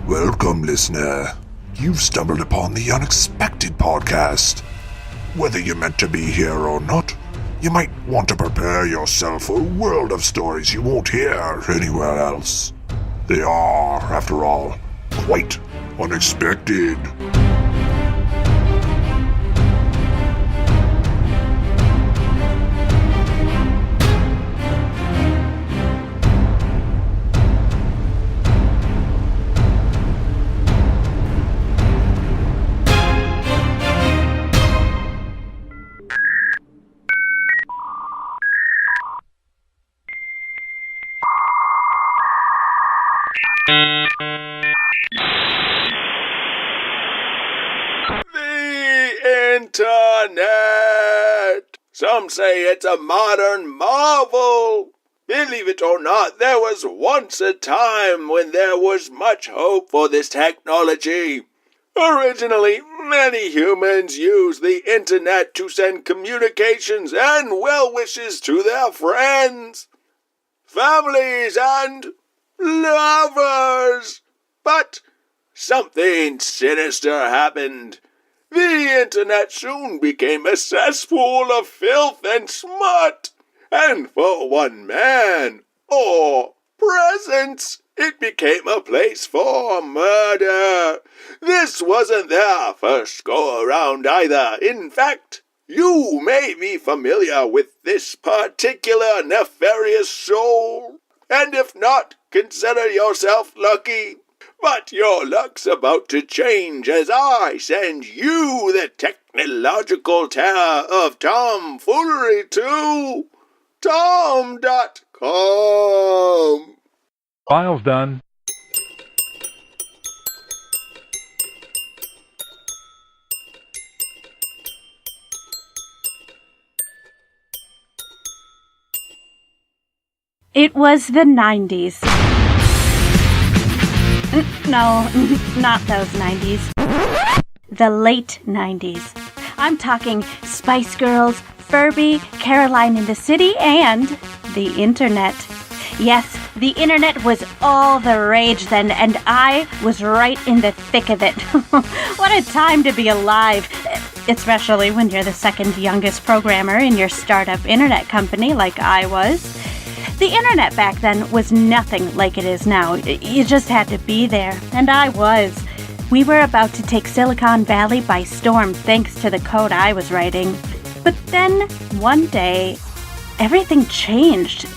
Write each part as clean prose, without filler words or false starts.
Welcome, listener. You've stumbled upon the Unexpected Podcast. Whether you're meant to be here or not, you might want to prepare yourself for a world of stories you won't hear anywhere else. They are, after all, quite unexpected. Internet! Some say it's a modern marvel. Believe it or not, there was once a time when there was much hope for this technology. Originally, many humans used the internet to send communications and well wishes to their friends, families, and lovers. But something sinister happened. The internet soon became a cesspool of filth and smut, and for one man, or presence, it became a place for murder. This wasn't their first go-around either. In fact, you may be familiar with this particular nefarious soul, and if not, consider yourself lucky. But your luck's about to change as I send you the technological terror of tomfoolery to tom.com. File's done. It was the 90s. No, not those 90s. The late 90s. I'm talking Spice Girls, Furby, Caroline in the City, and the internet. Yes, the internet was all the rage then, and I was right in the thick of it. What a time to be alive, especially when you're the second youngest programmer in your startup internet company like I was. The internet back then was nothing like it is now. You just had to be there, and I was. We were about to take Silicon Valley by storm thanks to the code I was writing. But then, one day, everything changed.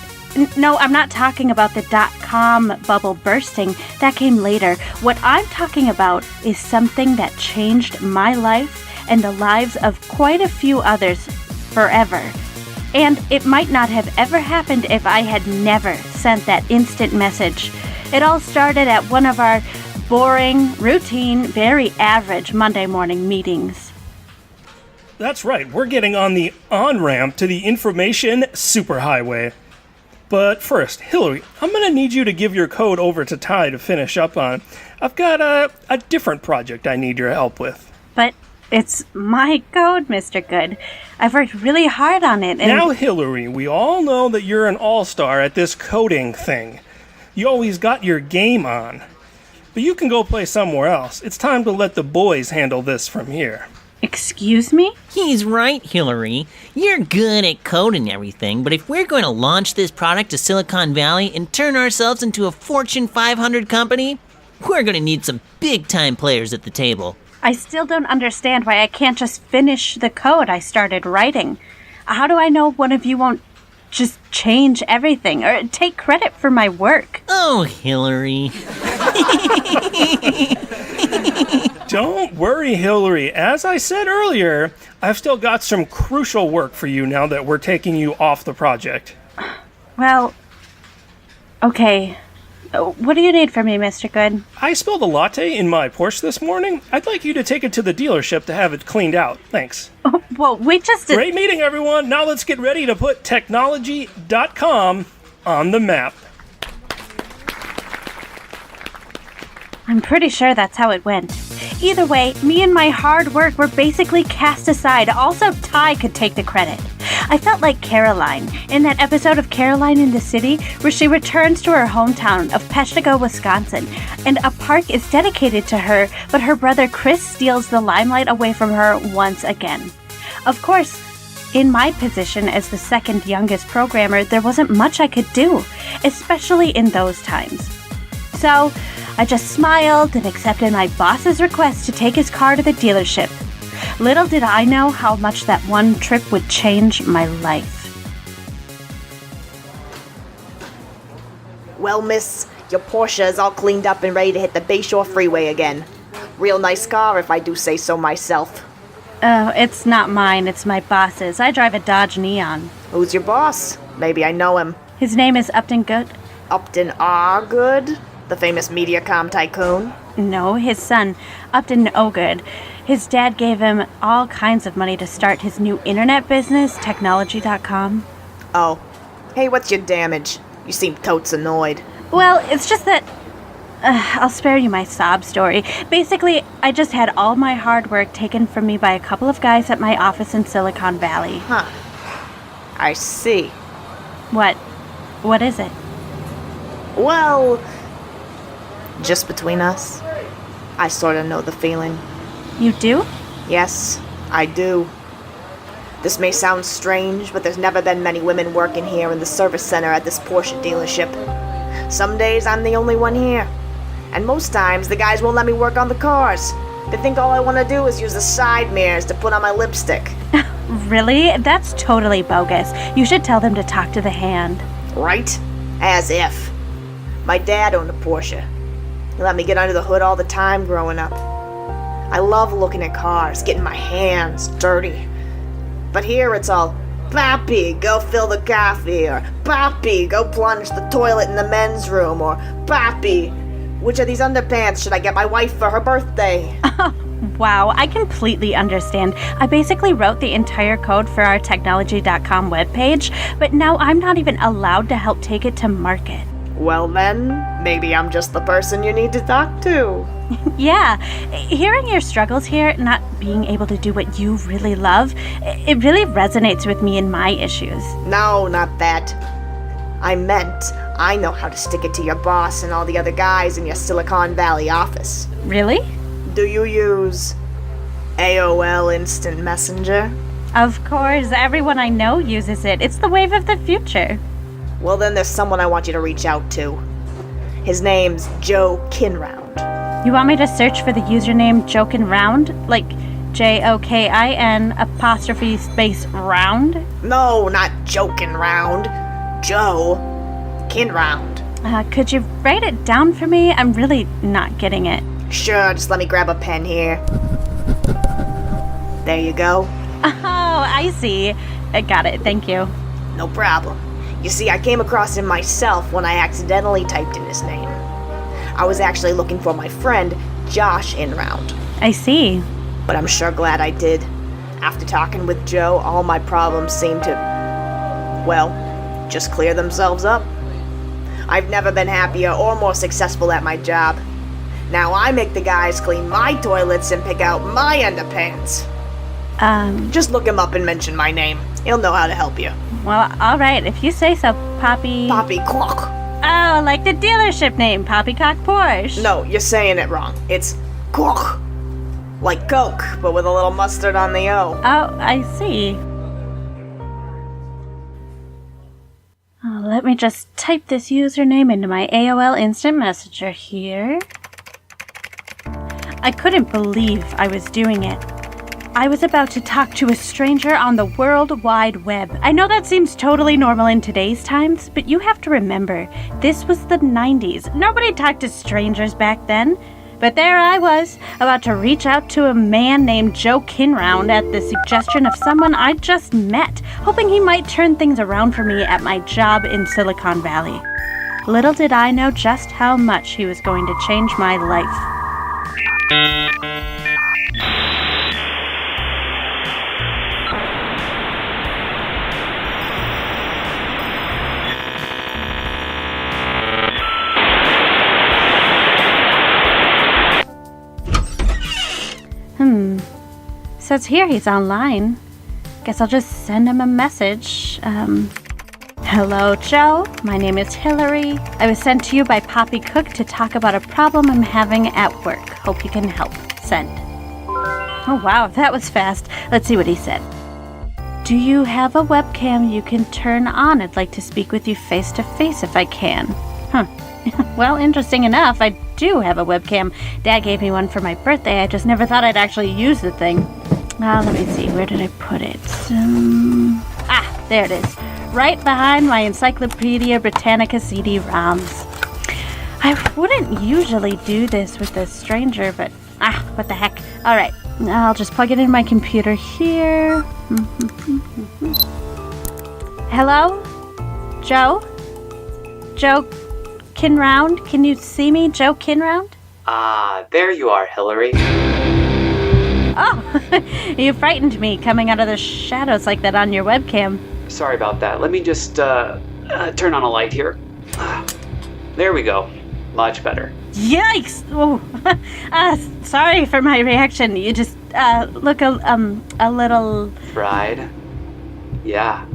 No, I'm not talking about the .com bubble bursting. That came later. What I'm talking about is something that changed my life and the lives of quite a few others forever. And it might not have ever happened if I had never sent that instant message. It all started at one of our boring, routine, very average Monday morning meetings. That's right, we're getting on the on-ramp to the information superhighway. But first, Hillary, I'm going to need you to give your code over to Ty to finish up on. I've got a different project I need your help with. But it's my code, Mr. Good. I've worked really hard on it, and... Now, Hillary, we all know that you're an all-star at this coding thing. You always got your game on. But you can go play somewhere else. It's time to let the boys handle this from here. Excuse me? He's right, Hillary. You're good at coding everything, but if we're going to launch this product to Silicon Valley and turn ourselves into a Fortune 500 company, we're going to need some big-time players at the table. I still don't understand why I can't just finish the code I started writing. How do I know one of you won't just change everything or take credit for my work? Oh, Hillary. Don't worry, Hillary. As I said earlier, I've still got some crucial work for you now that we're taking you off the project. Well, okay. What do you need from me, Mr. Good? I spilled a latte in my Porsche this morning. I'd like you to take it to the dealership to have it cleaned out. Thanks. Oh, well, we just... Great meeting, everyone. Now let's get ready to put technology.com on the map. I'm pretty sure that's how it went. Either way, me and my hard work were basically cast aside. Also, Ty could take the credit. I felt like Caroline in that episode of Caroline in the City where she returns to her hometown of Peshtigo, Wisconsin, and a park is dedicated to her, but her brother Chris steals the limelight away from her once again. Of course, in my position as the second youngest programmer, there wasn't much I could do, especially in those times. So, I just smiled and accepted my boss's request to take his car to the dealership. Little did I know how much that one trip would change my life. Well, miss, your Porsche is all cleaned up and ready to hit the Bayshore Freeway again. Real nice car, if I do say so myself. Oh, it's not mine, it's my boss's. I drive a Dodge Neon. Who's your boss? Maybe I know him. His name is Upton Good. Upton Good? The famous Mediacom tycoon? No, his son, Upton O'Good. His dad gave him all kinds of money to start his new internet business, technology.com. Oh. Hey, what's your damage? You seem totes annoyed. Well, it's just that... I'll spare you my sob story. Basically, I just had all my hard work taken from me by a couple of guys at my office in Silicon Valley. Huh. I see. What? What is it? Well, just between us, I sort of know the feeling. You do? Yes, I do. This may sound strange, but there's never been many women working here in the service center at this Porsche dealership. Some days I'm the only one here. And most times the guys won't let me work on the cars. They think all I want to do is use the side mirrors to put on my lipstick. Really? That's totally bogus. You should tell them to talk to the hand. Right? As if. My dad owned a Porsche. He let me get under the hood all the time growing up. I love looking at cars, getting my hands dirty. But here it's all, Papi, go fill the coffee, or Papi, go plunge the toilet in the men's room, or Papi, which of these underpants should I get my wife for her birthday? Wow, I completely understand. I basically wrote the entire code for our technology.com webpage, but now I'm not even allowed to help take it to market. Well then, maybe I'm just the person you need to talk to. Yeah, hearing your struggles here, not being able to do what you really love, it really resonates with me and my issues. No, not that. I meant I know how to stick it to your boss and all the other guys in your Silicon Valley office. Really? Do you use AOL Instant Messenger? Of course, everyone I know uses it. It's the wave of the future. Well, then there's someone I want you to reach out to. His name's Joe Kinround. You want me to search for the username Jokin' Round? Like JOKIN apostrophe space round? No, not joking round. Joe Kinround. Could you write it down for me? I'm really not getting it. Sure, just let me grab a pen here. There you go. Oh, I see. I got it, thank you. No problem. You see, I came across him myself when I accidentally typed in his name. I was actually looking for my friend, Josh Inround. I see. But I'm sure glad I did. After talking with Joe, all my problems seemed to, well, just clear themselves up. I've never been happier or more successful at my job. Now I make the guys clean my toilets and pick out my underpants. Just look him up and mention my name. He'll know how to help you. Well, all right, if you say so, Poppy... Poppycock. Oh, like the dealership name, Poppycock Porsche. No, you're saying it wrong. It's Cock. Like Coke, but with a little mustard on the O. Oh, I see. Oh, let me just type this username into my AOL Instant Messenger here. I couldn't believe I was doing it. I was about to talk to a stranger on the World Wide Web. I know that seems totally normal in today's times, but you have to remember, this was the 90s. Nobody talked to strangers back then. But there I was, about to reach out to a man named Joe Kinround at the suggestion of someone I'd just met, hoping he might turn things around for me at my job in Silicon Valley. Little did I know just how much he was going to change my life. Says here he's online. guess I'll just send him a message. Hello, Joe. My name is Hillary. I was sent to you by Poppy Cook to talk about a problem I'm having at work. Hope you can help. Send. Oh, wow, that was fast. Let's see what he said. Do you have a webcam you can turn on? I'd like to speak with you face to face if I can. Well, interesting enough, I do have a webcam. Dad gave me one for my birthday. I just never thought I'd actually use the thing. Let me see. Where did I put it? There it is. Right behind my Encyclopedia Britannica CD-ROMs. I wouldn't usually do this with a stranger, but what the heck. All right, I'll just plug it in my computer here. Hello? Joe? Joe Kinround? Can you see me, Joe Kinround? There you are, Hillary. Oh, you frightened me coming out of the shadows like that on your webcam. Sorry about that. Let me just, turn on a light here. There we go. Much better. Yikes! Oh, sorry for my reaction. You just, look a little... Fried? Yeah.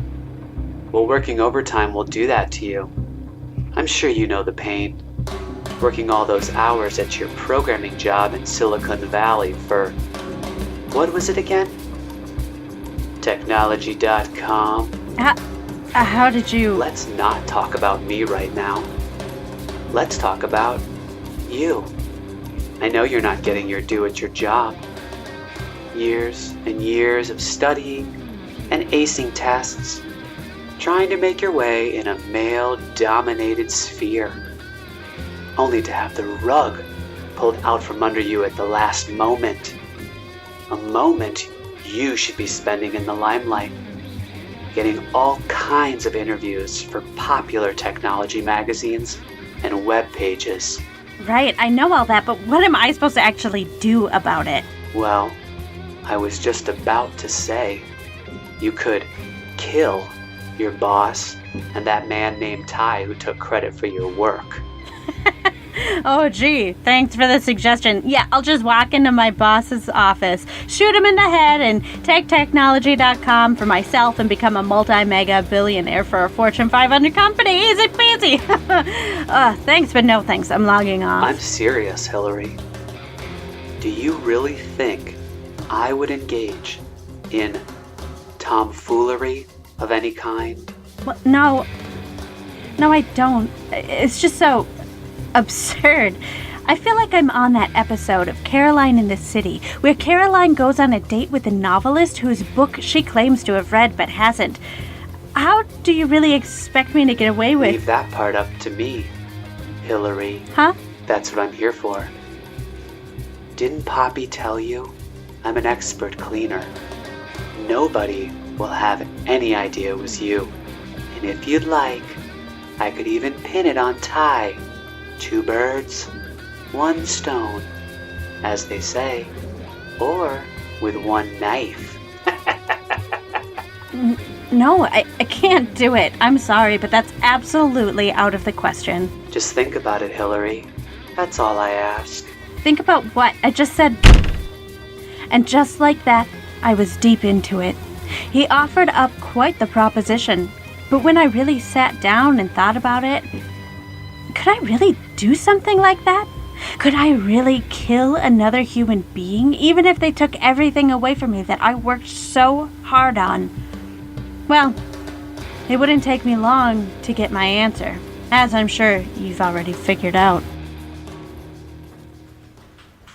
Well, working overtime will do that to you. I'm sure you know the pain. Working all those hours at your programming job in Silicon Valley for... What was it again? Technology.com. How did you... Let's not talk about me right now. Let's talk about you. I know you're not getting your due at your job. Years and years of studying and acing tests, trying to make your way in a male-dominated sphere, only to have the rug pulled out from under you at the last moment. A moment you should be spending in the limelight, getting all kinds of interviews for popular technology magazines and web pages. Right, I know all that, but what am I supposed to actually do about it? Well, I was just about to say, you could kill your boss and that man named Ty who took credit for your work. Oh, gee, thanks for the suggestion. Yeah, I'll just walk into my boss's office, shoot him in the head, and take technology.com for myself and become a multi-mega billionaire for a Fortune 500 company. Easy peasy. Thanks, but no thanks. I'm logging off. I'm serious, Hillary. Do you really think I would engage in tomfoolery of any kind? Well, no, I don't. It's just so absurd. I feel like I'm on that episode of Caroline in the City, where Caroline goes on a date with a novelist whose book she claims to have read but hasn't. How do you really expect me to get away with... Leave that part up to me, Hillary. Huh? That's what I'm here for. Didn't Poppy tell you? I'm an expert cleaner. Nobody will have any idea it was you. And if you'd like, I could even pin it on Ty. 2 birds, 1 stone, as they say, or with 1 knife. No, I can't do it. I'm sorry, but that's absolutely out of the question. Just think about it, Hillary. That's all I ask. Think about what? I just said... And just like that, I was deep into it. He offered up quite the proposition, but when I really sat down and thought about it, could I really do something like that? Could I really kill another human being, even if they took everything away from me that I worked so hard on? Well, it wouldn't take me long to get my answer, as I'm sure you've already figured out.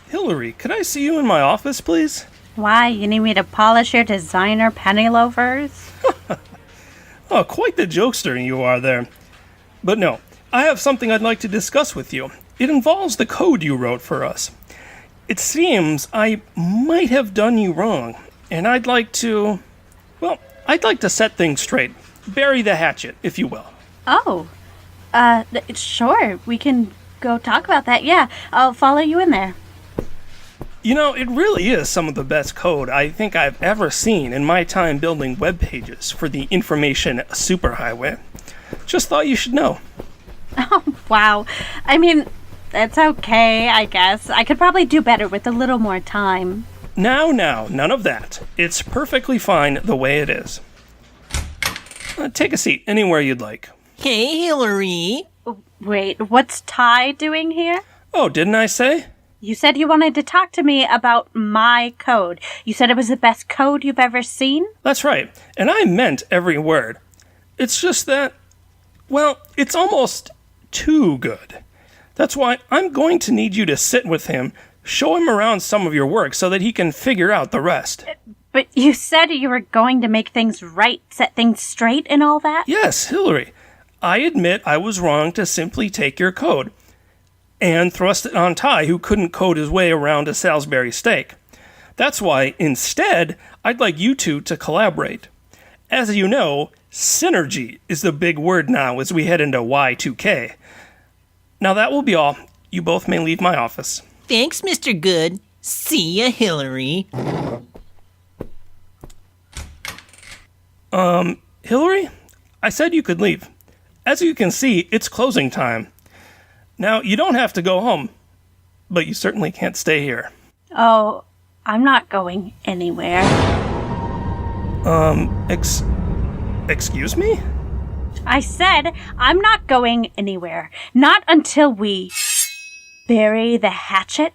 Hillary, could I see you in my office, please? Why, you need me to polish your designer penny loafers? Oh, quite the jokester you are there. But no, I have something I'd like to discuss with you. It involves the code you wrote for us. It seems I might have done you wrong, and I'd like to set things straight. Bury the hatchet, if you will. Oh, sure, we can go talk about that. Yeah, I'll follow you in there. You know, it really is some of the best code I think I've ever seen in my time building web pages for the information superhighway. Just thought you should know. Oh, wow. I mean, that's okay, I guess. I could probably do better with a little more time. Now, none of that. It's perfectly fine the way it is. Take a seat anywhere you'd like. Hey, Hillary. Wait, what's Ty doing here? Oh, didn't I say? You said you wanted to talk to me about my code. You said it was the best code you've ever seen? That's right, and I meant every word. It's just that, well, it's almost too good. That's why I'm going to need you to sit with him, show him around some of your work so that he can figure out the rest. But you said you were going to make things right, set things straight and all that? Yes, Hillary. I admit I was wrong to simply take your code and thrust it on Ty, who couldn't code his way around a Salisbury steak. That's why, instead, I'd like you two to collaborate. As you know, synergy is the big word now as we head into Y2K. Now that will be all. You both may leave my office. Thanks, Mr. Good. See ya, Hillary. Hillary? I said you could leave. As you can see, it's closing time. Now, you don't have to go home, but you certainly can't stay here. Oh, I'm not going anywhere. Excuse me? I said I'm not going anywhere. Not until we bury the hatchet.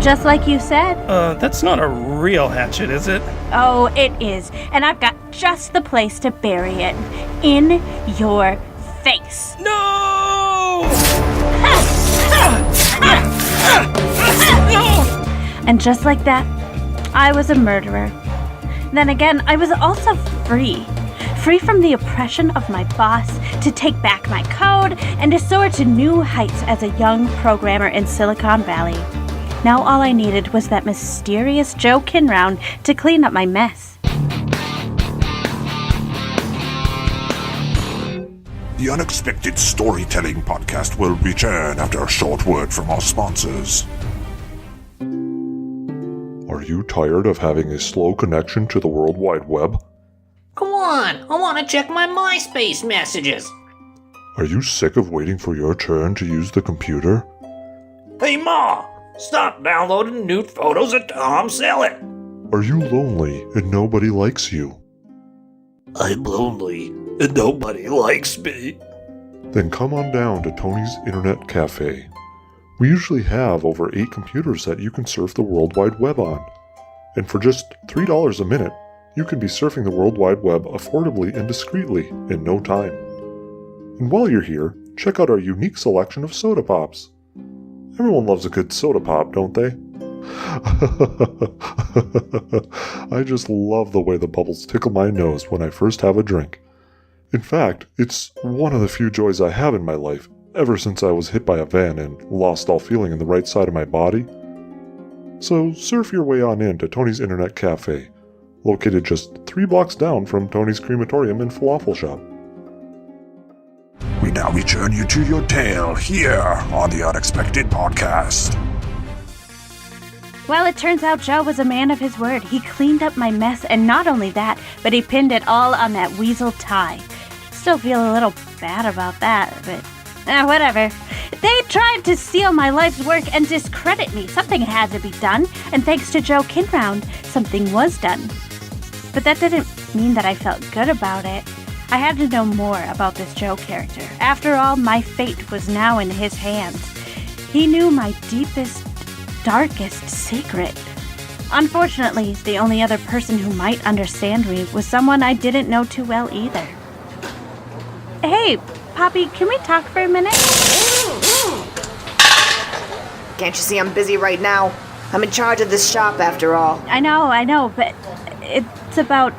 Just like you said. That's not a real hatchet, is it? Oh, it is. And I've got just the place to bury it. In your face. No! And just like that, I was a murderer. Then again, I was also free. Free from the oppression of my boss, to take back my code, and to soar to new heights as a young programmer in Silicon Valley. Now all I needed was that mysterious Joe Kinround to clean up my mess. The Unexpected Storytelling Podcast will return after a short word from our sponsors. Are you tired of having a slow connection to the World Wide Web? Come on, I want to check my MySpace messages. Are you sick of waiting for your turn to use the computer? Hey Ma, stop downloading nude photos of Tom Selleck. Are you lonely and nobody likes you? I'm lonely and nobody likes me. Then come on down to Tony's Internet Cafe. We usually have over 8 computers that you can surf the World Wide Web on. And for just $3 a minute, you can be surfing the World Wide Web affordably and discreetly in no time. And while you're here, check out our unique selection of soda pops. Everyone loves a good soda pop, don't they? I just love the way the bubbles tickle my nose when I first have a drink. In fact, it's one of the few joys I have in my life, ever since I was hit by a van and lost all feeling in the right side of my body. So surf your way on in to Tony's Internet Cafe, located just 3 blocks down from Tony's Crematorium and Falafel Shop. We now return you to your tale here on the Unexpected Podcast. Well, it turns out Joe was a man of his word. He cleaned up my mess, and not only that, but he pinned it all on that weasel Ty. Still feel a little bad about that, but whatever. They tried to steal my life's work and discredit me. Something had to be done, and thanks to Joe Kinround, something was done. But that didn't mean that I felt good about it. I had to know more about this Joe character. After all, my fate was now in his hands. He knew my deepest, darkest secret. Unfortunately, the only other person who might understand me was someone I didn't know too well either. Hey, Poppy, can we talk for a minute? Can't you see I'm busy right now? I'm in charge of this shop after all. I know, but it's about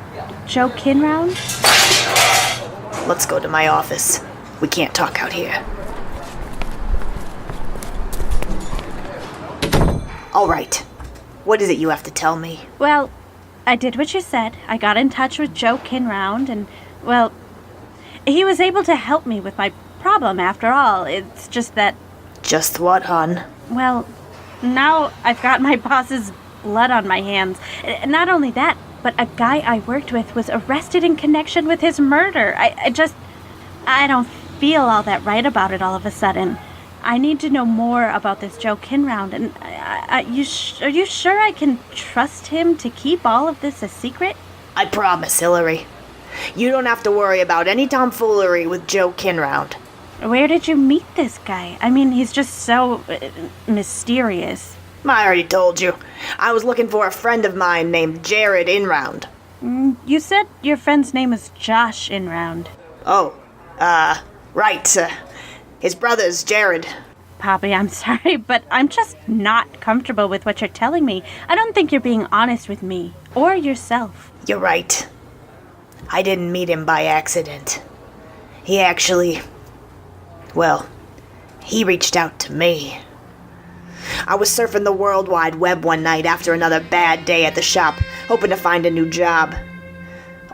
Joe Kinround? Let's go to my office. We can't talk out here. All right. What is it you have to tell me? Well, I did what you said. I got in touch with Joe Kinround, and, well, he was able to help me with my problem after all. It's just that... Just what, hon? Well, now I've got my boss's blood on my hands. Not only that, but a guy I worked with was arrested in connection with his murder. I don't feel all that right about it all of a sudden. I need to know more about this Joe Kinround, and Are you sure I can trust him to keep all of this a secret? I promise, Hillary. You don't have to worry about any tomfoolery with Joe Kinround. Where did you meet this guy? I mean, he's just so mysterious. I already told you. I was looking for a friend of mine named Jared Inround. You said your friend's name was Josh Inround. Oh, right. His brother's Jared. Poppy, I'm sorry, but I'm just not comfortable with what you're telling me. I don't think you're being honest with me or yourself. You're right. I didn't meet him by accident. He actually... Well, he reached out to me. I was surfing the World Wide Web one night after another bad day at the shop, hoping to find a new job.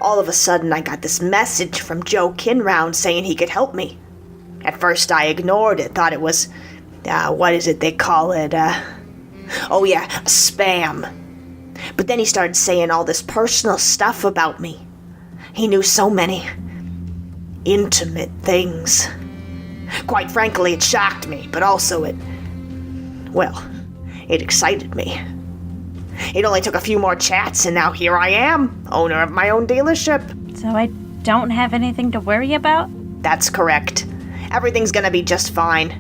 All of a sudden, I got this message from Joe Kinround saying he could help me. At first, I ignored it, thought it was... what is it they call it? Spam. But then he started saying all this personal stuff about me. He knew so many intimate things. Quite frankly, it shocked me, but also it excited me. It only took a few more chats, and now here I am, owner of my own dealership. So I don't have anything to worry about? That's correct. Everything's gonna be just fine.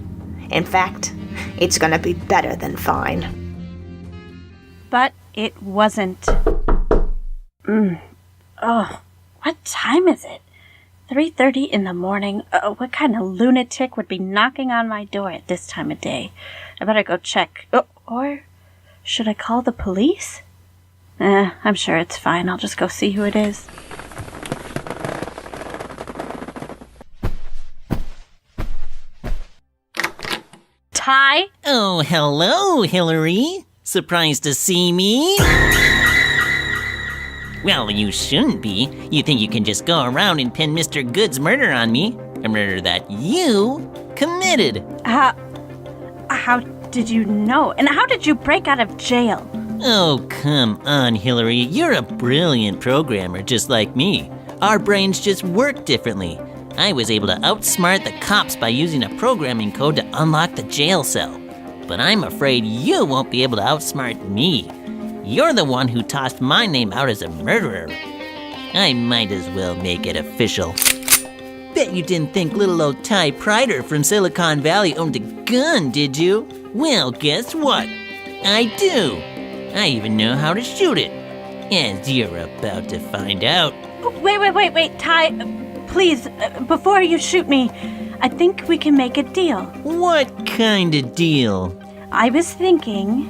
In fact, it's gonna be better than fine. But it wasn't. Oh, what time is it? 3:30 in the morning. What kind of lunatic would be knocking on my door at this time of day? I better go check. Or should I call the police? I'm sure it's fine. I'll just go see who it is. Ty? Oh, hello, Hillary. Surprised to see me? Well, you shouldn't be. You think you can just go around and pin Mr. Good's murder on me? A murder that you committed. How did you know? And how did you break out of jail? Oh, come on, Hillary. You're a brilliant programmer just like me. Our brains just work differently. I was able to outsmart the cops by using a programming code to unlock the jail cell. But I'm afraid you won't be able to outsmart me. You're the one who tossed my name out as a murderer. I might as well make it official. Bet you didn't think little old Ty Prider from Silicon Valley owned a gun, did you? Well, guess what? I do. I even know how to shoot it. As you're about to find out. Wait, Ty, please, before you shoot me, I think we can make a deal. What kind of deal? I was thinking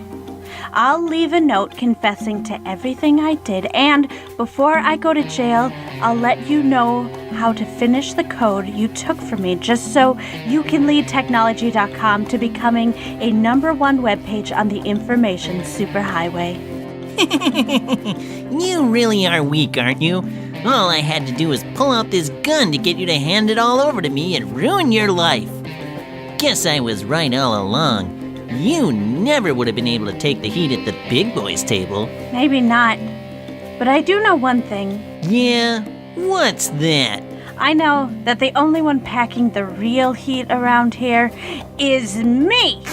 I'll leave a note confessing to everything I did, and before I go to jail, I'll let you know how to finish the code you took from me, just so you can lead technology.com to becoming a #1 webpage on the information superhighway. You really are weak, aren't you? All I had to do was pull out this gun to get you to hand it all over to me and ruin your life. Guess I was right all along. You never would have been able to take the heat at the big boys' table. Maybe not, but I do know one thing. Yeah? What's that? I know that the only one packing the real heat around here is me.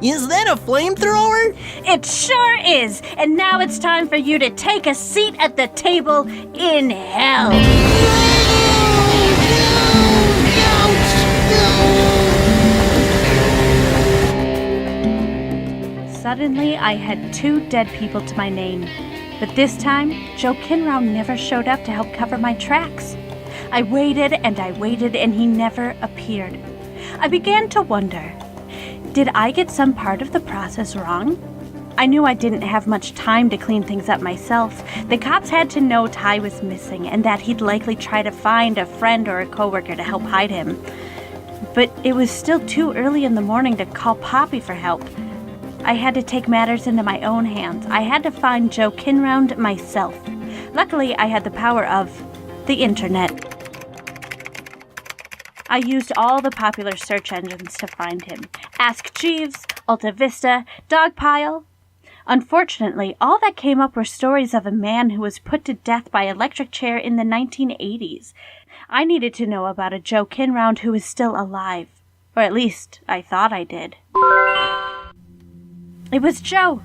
Is that a flamethrower? It sure is, and now it's time for you to take a seat at the table in hell. Suddenly, I had 2 dead people to my name. But this time, Joe Kinround never showed up to help cover my tracks. I waited, and he never appeared. I began to wonder, did I get some part of the process wrong? I knew I didn't have much time to clean things up myself. The cops had to know Ty was missing, and that he'd likely try to find a friend or a coworker to help hide him. But it was still too early in the morning to call Poppy for help. I had to take matters into my own hands. I had to find Joe Kinround myself. Luckily, I had the power of the internet. I used all the popular search engines to find him. Ask Jeeves, Alta Vista, Dogpile. Unfortunately, all that came up were stories of a man who was put to death by electric chair in the 1980s. I needed to know about a Joe Kinround who was still alive. Or at least, I thought I did. It was Joe.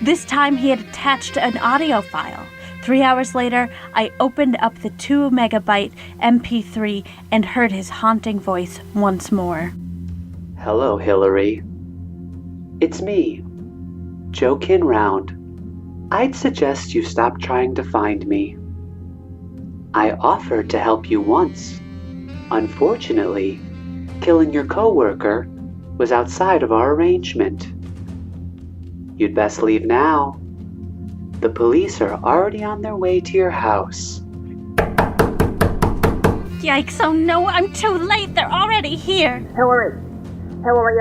This time he had attached an audio file. 3 hours later, I opened up the 2 megabyte MP3 and heard his haunting voice once more. Hello, Hillary. It's me, Joe Kinround. I'd suggest you stop trying to find me. I offered to help you once. Unfortunately, killing your coworker was outside of our arrangement. You'd best leave now. The police are already on their way to your house. Yikes, oh no, I'm too late. They're already here. Hillary,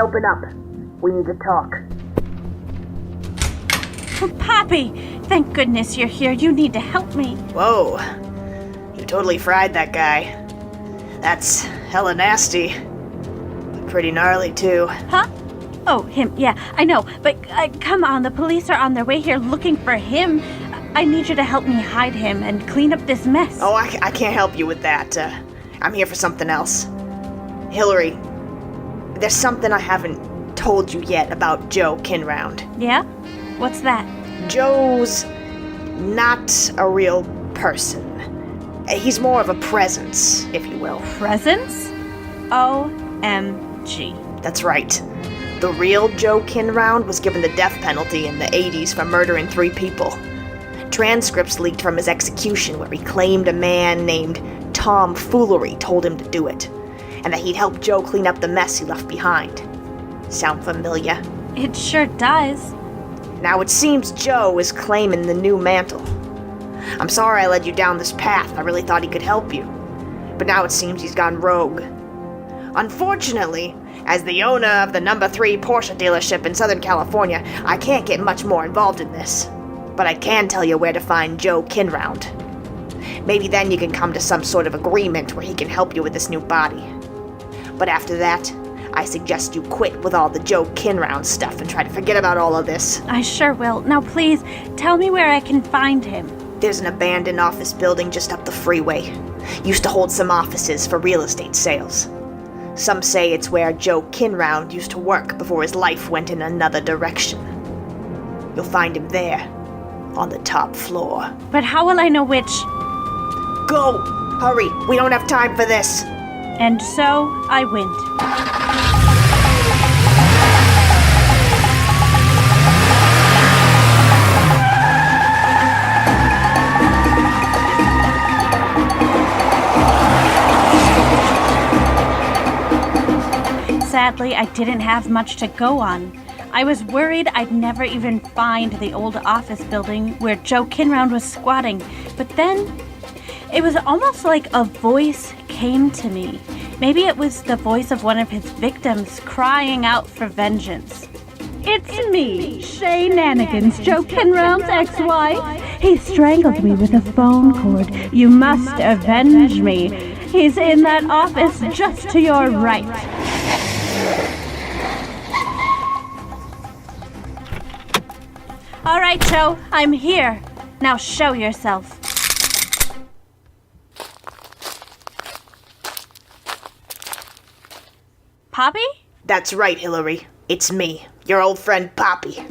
open up. We need to talk. Oh, Poppy, thank goodness you're here. You need to help me. Whoa. You totally fried that guy. That's hella nasty. But pretty gnarly, too. Huh? Oh, him. Yeah, I know. But come on, the police are on their way here looking for him. I need you to help me hide him and clean up this mess. Oh, I can't help you with that. I'm here for something else. Hillary, there's something I haven't told you yet about Joe Kinround. Yeah? What's that? Joe's not a real person. He's more of a presence, if you will. Presents? OMG. That's right. The real Joe Kinround was given the death penalty in the 80s for murdering 3 people. Transcripts leaked from his execution where he claimed a man named Tom Foolery told him to do it, and that he'd help Joe clean up the mess he left behind. Sound familiar? It sure does. Now it seems Joe is claiming the new mantle. I'm sorry I led you down this path. I really thought he could help you. But now it seems he's gone rogue. Unfortunately, as the owner of the number 3 Porsche dealership in Southern California, I can't get much more involved in this. But I can tell you where to find Joe Kinround. Maybe then you can come to some sort of agreement where he can help you with this new body. But after that, I suggest you quit with all the Joe Kinround stuff and try to forget about all of this. I sure will. Now please, tell me where I can find him. There's an abandoned office building just up the freeway. Used to hold some offices for real estate sales. Some say it's where Joe Kinround used to work before his life went in another direction. You'll find him there, on the top floor. But how will I know which? Go! Hurry! We don't have time for this! And so I went. Sadly, I didn't have much to go on. I was worried I'd never even find the old office building where Joe Kinround was squatting, but then it was almost like a voice came to me. Maybe it was the voice of one of his victims crying out for vengeance. It's me, Shay Nanigans, Joe Kinround's ex-wife. He strangled me with a phone cord. You must avenge me. He's in that office just to your right. All right, Joe, I'm here. Now show yourself. Poppy? That's right, Hillary. It's me, your old friend Poppy.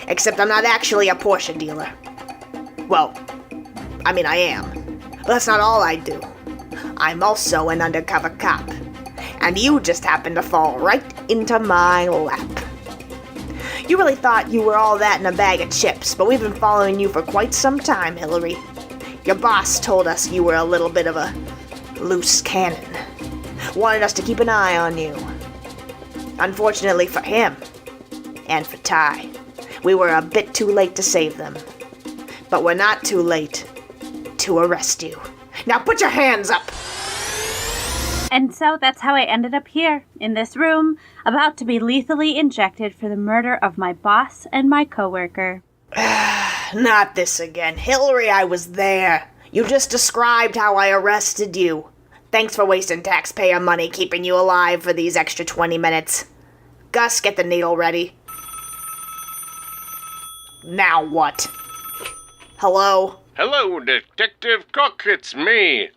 Except I'm not actually a Porsche dealer. Well, I mean I am. But that's not all I do. I'm also an undercover cop. And you just happen to fall right into my lap. You really thought you were all that in a bag of chips, but we've been following you for quite some time, Hillary. Your boss told us you were a little bit of a loose cannon. Wanted us to keep an eye on you. Unfortunately for him, and for Ty, we were a bit too late to save them. But we're not too late to arrest you. Now put your hands up! And so that's how I ended up here, in this room, about to be lethally injected for the murder of my boss and my coworker. Not this again. Hillary, I was there. You just described how I arrested you. Thanks for wasting taxpayer money keeping you alive for these extra 20 minutes. Gus, get the needle ready. Now what? Hello? Hello, Detective Cook, it's me,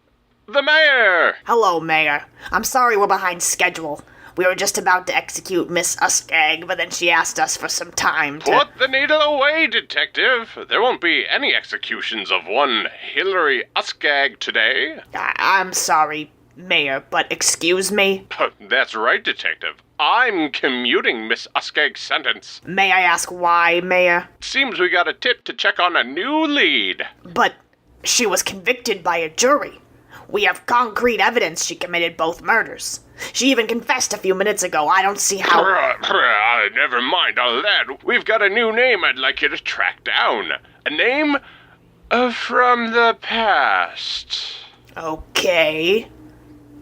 the mayor. Hello, Mayor. I'm sorry we're behind schedule. We were just about to execute Miss Uskag, but then she asked us for some time to... Put the needle away, detective. There won't be any executions of one Hillary Uskag today. I'm sorry, Mayor, but excuse me? That's right, detective. I'm commuting Miss Uskag's sentence. May I ask why, Mayor? Seems we got a tip to check on a new lead. But she was convicted by a jury. We have concrete evidence she committed both murders. She even confessed a few minutes ago. I don't see how... Never mind all that. We've got a new name I'd like you to track down. A name from the past. Okay.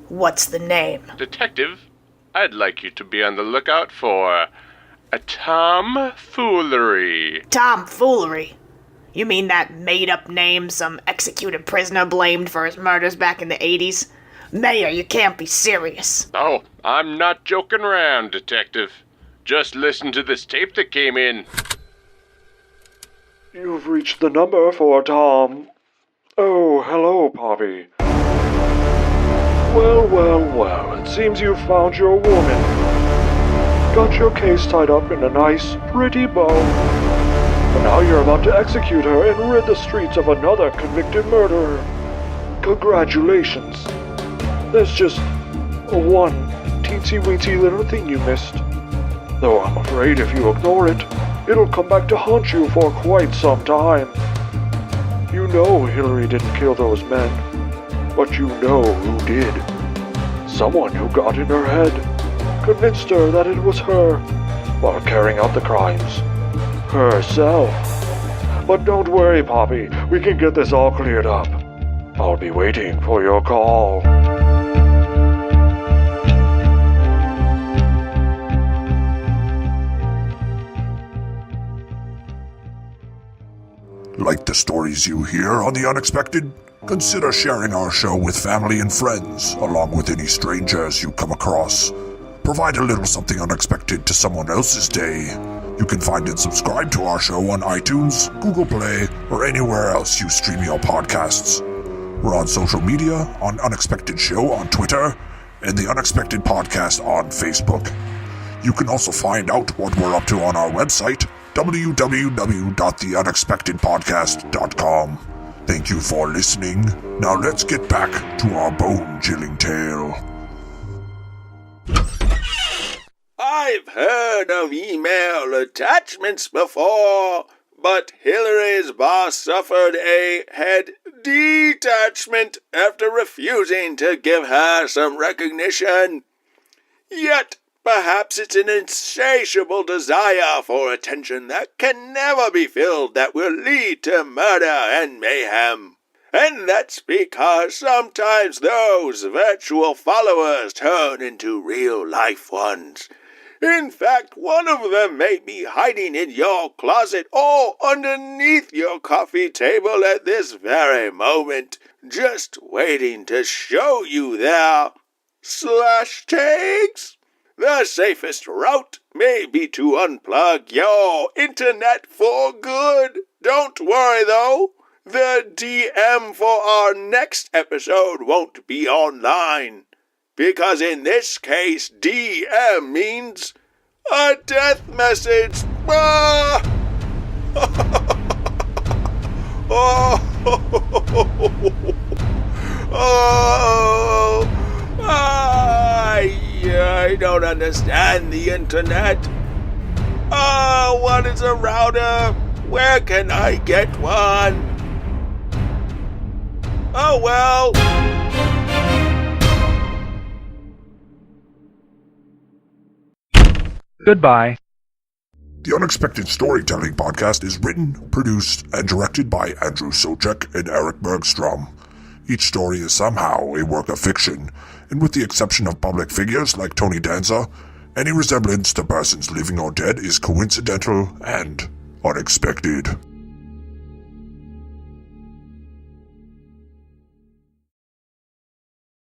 What's the name? Detective, I'd like you to be on the lookout for a tomfoolery. Tomfoolery? You mean that made-up name some executed prisoner blamed for his murders back in the 80s? Mayor, you can't be serious. Oh, I'm not joking around, detective. Just listen to this tape that came in. You've reached the number for Tom. Oh, hello, Poppy. Well, it seems you've found your woman. Got your case tied up in a nice, pretty bow. But now you're about to execute her and rid the streets of another convicted murderer. Congratulations. There's just one teensy-weensy little thing you missed. Though I'm afraid if you ignore it, it'll come back to haunt you for quite some time. You know Hillary didn't kill those men, but you know who did. Someone who got in her head, convinced her that it was her, while carrying out the crimes. Herself. But don't worry, Poppy, we can get this all cleared up. I'll be waiting for your call. Like the stories you hear on The Unexpected? Consider sharing our show with family and friends, along with any strangers you come across. Provide a little something unexpected to someone else's day. You can find and subscribe to our show on iTunes, Google Play, or anywhere else you stream your podcasts. We're on social media, on Unexpected Show on Twitter, and The Unexpected Podcast on Facebook. You can also find out what we're up to on our website, www.theunexpectedpodcast.com. Thank you for listening. Now let's get back to our bone-chilling tale. I've heard of email attachments before, but Hillary's boss suffered a head detachment after refusing to give her some recognition. Yet, perhaps it's an insatiable desire for attention that can never be filled that will lead to murder and mayhem. And that's because sometimes those virtual followers turn into real-life ones. In fact, one of them may be hiding in your closet or underneath your coffee table at this very moment, just waiting to show you their slash tags. The safest route may be to unplug your internet for good. Don't worry, though. The DM for our next episode won't be online. Because in this case, DM means a death message. Ah! I don't understand the internet. What is a router? Where can I get one? Oh well. Goodbye. The Unexpected Storytelling Podcast is written, produced, and directed by Andrew Soucek and Erik Bergstrom. Each story is somehow a work of fiction, and with the exception of public figures like Tony Danza, any resemblance to persons living or dead is coincidental and unexpected.